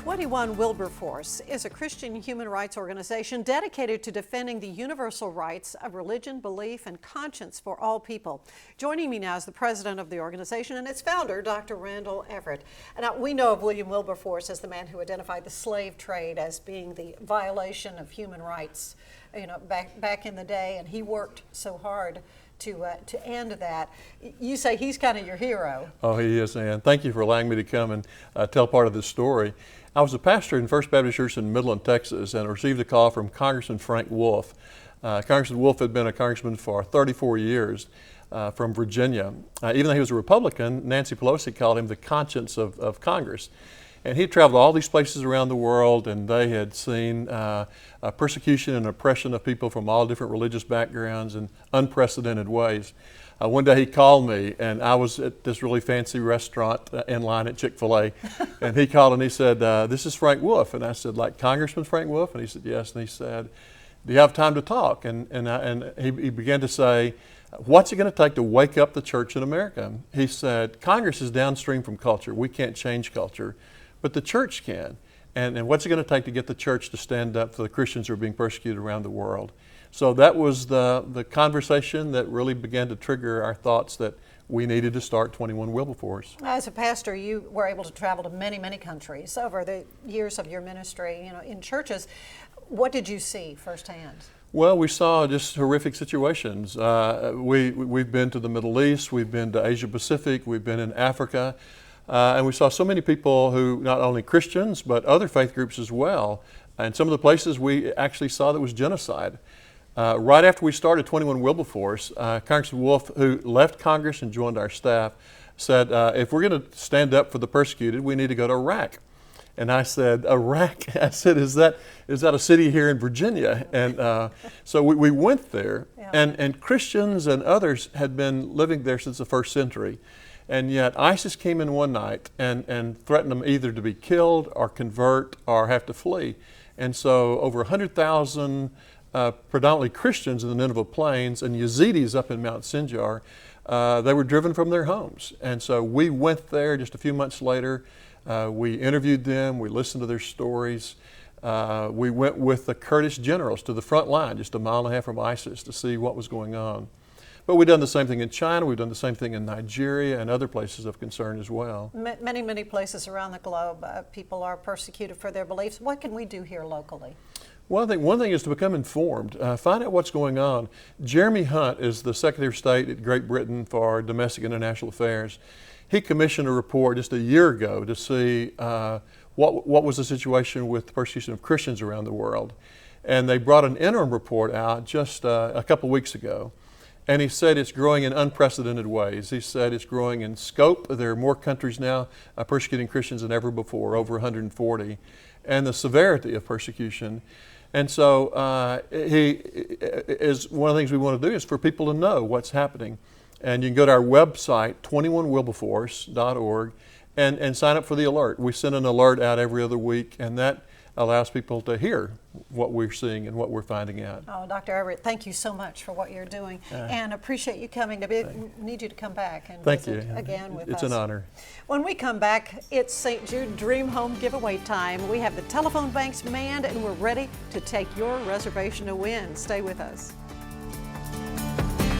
21 Wilberforce is a Christian human rights organization dedicated to defending the universal rights of religion, belief, and conscience for all people. Joining me now is the president of the organization and its founder, Dr. Randall Everett. Now, we know of William Wilberforce as the man who identified the slave trade as being the violation of human rights, back in the day, and he worked so hard to end that. You say he's kind of your hero. Oh, he is, Ann. Thank you for allowing me to come and tell part of this story. I was a pastor in First Baptist Church in Midland, Texas, and received a call from Congressman Frank Wolf. Congressman Wolf had been a congressman for 34 years from Virginia. Even though he was a Republican, Nancy Pelosi called him the conscience of Congress. And he traveled all these places around the world, and they had seen persecution and oppression of people from all different religious backgrounds in unprecedented ways. One day he called me, and I was at this really fancy restaurant in line at Chick-fil-A, and he called and he said, "This is Frank Wolf." And I said, "Like Congressman Frank Wolf?" And he said, "Yes." And he said, "Do you have time to talk?" And he began to say, "What's it going to take to wake up the church in America?" He said, "Congress is downstream from culture. We can't change culture, but the church can. And what's it going to take to get the church to stand up for the Christians who are being persecuted around the world?" So that was the conversation that really began to trigger our thoughts that we needed to start 21 Wilberforce. As a pastor, you were able to travel to many, many countries over the years of your ministry, in churches. What did you see firsthand? Well, we saw just horrific situations. We've been to the Middle East, we've been to Asia Pacific, we've been in Africa, and we saw so many people who, not only Christians, but other faith groups as well. And some of the places we actually saw that was genocide. Right after we started 21 Wilberforce, Congressman Wolf, who left Congress and joined our staff, said, if we're going to stand up for the persecuted, we need to go to Iraq. And I said, "Iraq?" I said, is that a city here in Virginia?" And so we went there, Yeah. and Christians and others had been living there since the first century. And yet ISIS came in one night and threatened them either to be killed or convert or have to flee. And so over 100,000 predominantly Christians in the Nineveh Plains and Yazidis up in Mount Sinjar, they were driven from their homes. And so we went there just a few months later. We interviewed them, we listened to their stories. We went with the Kurdish generals to the front line, just a mile and a half from ISIS, to see what was going on. But we've done the same thing in China, we've done the same thing in Nigeria and other places of concern as well. Many, many places around the globe, people are persecuted for their beliefs. What can we do here locally? Well, I think one thing is to become informed, find out what's going on. Jeremy Hunt is the Secretary of State at Great Britain for Domestic and International Affairs. He commissioned a report just a year ago to see what was the situation with the persecution of Christians around the world. And they brought an interim report out just a couple weeks ago. And he said it's growing in unprecedented ways. He said it's growing in scope. There are more countries now persecuting Christians than ever before, over 140, and the severity of persecution. And so one of the things we want to do is for people to know what's happening. And you can go to our website, 21wilberforce.org, and sign up for the alert. We send an alert out every other week, and that allows people to hear what we're seeing and what we're finding out. Oh, Dr. Everett, thank you so much for what you're doing, and appreciate you coming. Need you to come back and visit again with us. It's an honor. When we come back, it's St. Jude Dream Home giveaway time. We have the telephone banks manned, and we're ready to take your reservation to win. Stay with us.